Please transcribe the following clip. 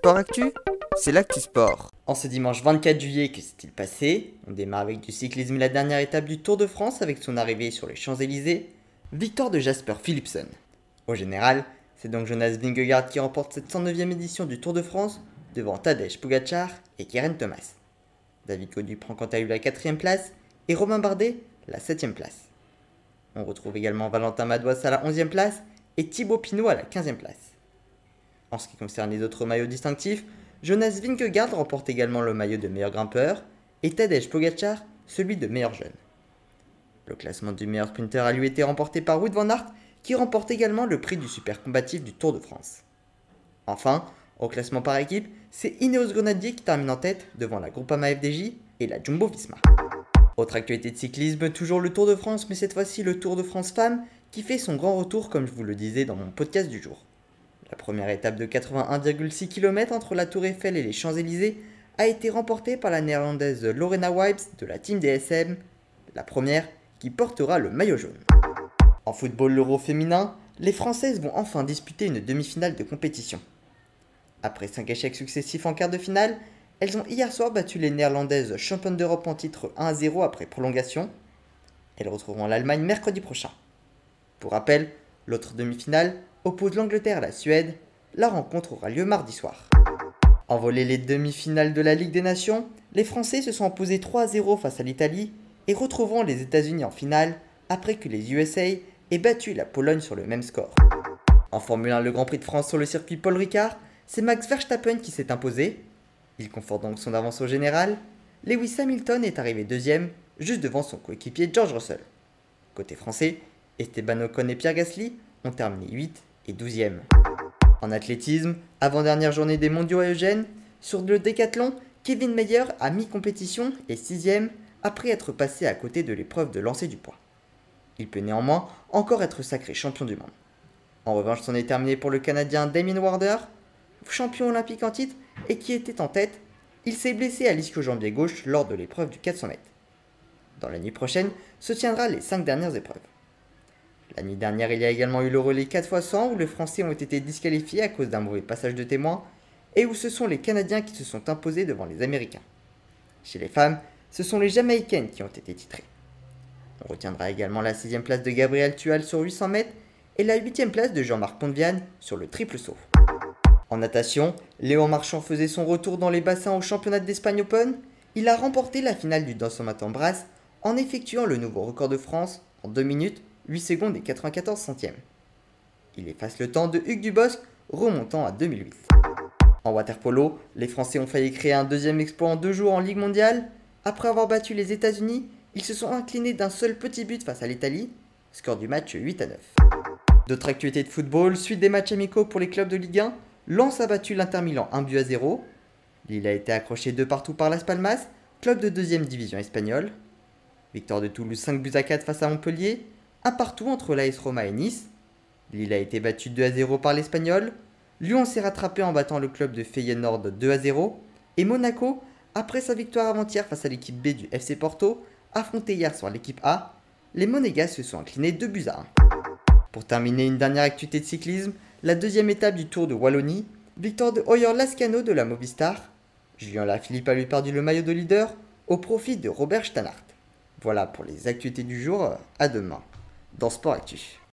Sport Actu, c'est l'actu sport. En ce dimanche 24 juillet, que s'est-il passé? On démarre avec du cyclisme, la dernière étape du Tour de France avec son arrivée sur les Champs-Élysées. Victoire de Jasper Philipsen. Au général, c'est donc Jonas Vingegaard qui remporte cette 109e édition du Tour de France devant Tadej Pogačar et Geraint Thomas. David Gaudu prend quant à lui la 4e place et Romain Bardet la 7e place. On retrouve également Valentin Madouas à la 11e place et Thibaut Pinot à la 15e place. En ce qui concerne les autres maillots distinctifs, Jonas Vingegaard remporte également le maillot de meilleur grimpeur et Tadej Pogačar celui de meilleur jeune. Le classement du meilleur sprinter a lui été remporté par Wout van Aert qui remporte également le prix du super combatif du Tour de France. Enfin, au classement par équipe, c'est Ineos Grenadier qui termine en tête devant la Groupama FDJ et la Jumbo Visma. Autre actualité de cyclisme, toujours le Tour de France, mais cette fois-ci le Tour de France Femmes qui fait son grand retour comme je vous le disais dans mon podcast du jour. La première étape de 81,6 km entre la Tour Eiffel et les Champs-Élysées a été remportée par la néerlandaise Lorena Wibbes de la team DSM, la première qui portera le maillot jaune. En football l'Euro féminin, les Françaises vont enfin disputer une demi-finale de compétition. Après 5 échecs successifs en quart de finale, elles ont hier soir battu les Néerlandaises championnes d'Europe en titre 1-0 après prolongation. Elles retrouveront l'Allemagne mercredi prochain. Pour rappel, l'autre demi-finale oppose l'Angleterre à la Suède. La rencontre aura lieu mardi soir. En volley, les demi-finales de la Ligue des Nations, les Français se sont imposés 3-0 face à l'Italie et retrouveront les États-Unis en finale après que les USA aient battu la Pologne sur le même score. En Formule 1, le Grand Prix de France sur le circuit Paul Ricard, c'est Max Verstappen qui s'est imposé. Il conforte donc son avance au général. Lewis Hamilton est arrivé deuxième, juste devant son coéquipier George Russell. Côté français, Esteban Ocon et Pierre Gasly ont terminé 8 et 12e. En athlétisme, avant-dernière journée des mondiaux à Eugène, sur le décathlon, Kevin Mayer a mi-compétition et 6e après être passé à côté de l'épreuve de lancer du poids. Il peut néanmoins encore être sacré champion du monde. En revanche, c'en est terminé pour le Canadien Damien Warder, champion olympique en titre et qui était en tête. Il s'est blessé à l'ischio-jambier gauche lors de l'épreuve du 400 mètres. Dans la nuit prochaine se tiendra les 5 dernières épreuves. La nuit dernière, il y a également eu le relais 4x100 où les Français ont été disqualifiés à cause d'un mauvais passage de témoin et où ce sont les Canadiens qui se sont imposés devant les Américains. Chez les femmes, ce sont les Jamaïcaines qui ont été titrées. On retiendra également la 6e place de Gabriel Tual sur 800 mètres et la 8e place de Jean-Marc Pontviane sur le triple saut. En natation, Léon Marchand faisait son retour dans les bassins au championnat d'Espagne Open. Il a remporté la finale du dansomate en brasse en effectuant le nouveau record de France en 2 minutes, 8 secondes et 94 centièmes. Il efface le temps de Hugues Dubosc, remontant à 2008. En water-polo, les Français ont failli créer un deuxième exploit en 2 jours en Ligue mondiale. Après avoir battu les États-Unis, ils se sont inclinés d'un seul petit but face à l'Italie, score du match 8-9. D'autres actualités de football, suite des matchs amicaux pour les clubs de Ligue 1, Lens a battu l'Inter Milan 1-0. Lille a été accroché 2 partout par Las Palmas, club de 2e division espagnole. Victoire de Toulouse 5-4 face à Montpellier, 1 partout entre l'AS Roma et Nice. Lille a été battu 2-0 par l'Espagnol. Lyon s'est rattrapé en battant le club de Feyenoord 2-0. Et Monaco, après sa victoire avant-hier face à l'équipe B du FC Porto, affronté hier soir l'équipe A, les Monégas se sont inclinés 2-1. Pour terminer, une dernière actualité de cyclisme, la 2e étape du Tour de Wallonie, victoire de Hoyer Lascano de la Movistar. Julien Lafilippe a lui perdu le maillot de leader au profit de Robert Stannard. Voilà pour les actualités du jour, à demain dans Sport Actu.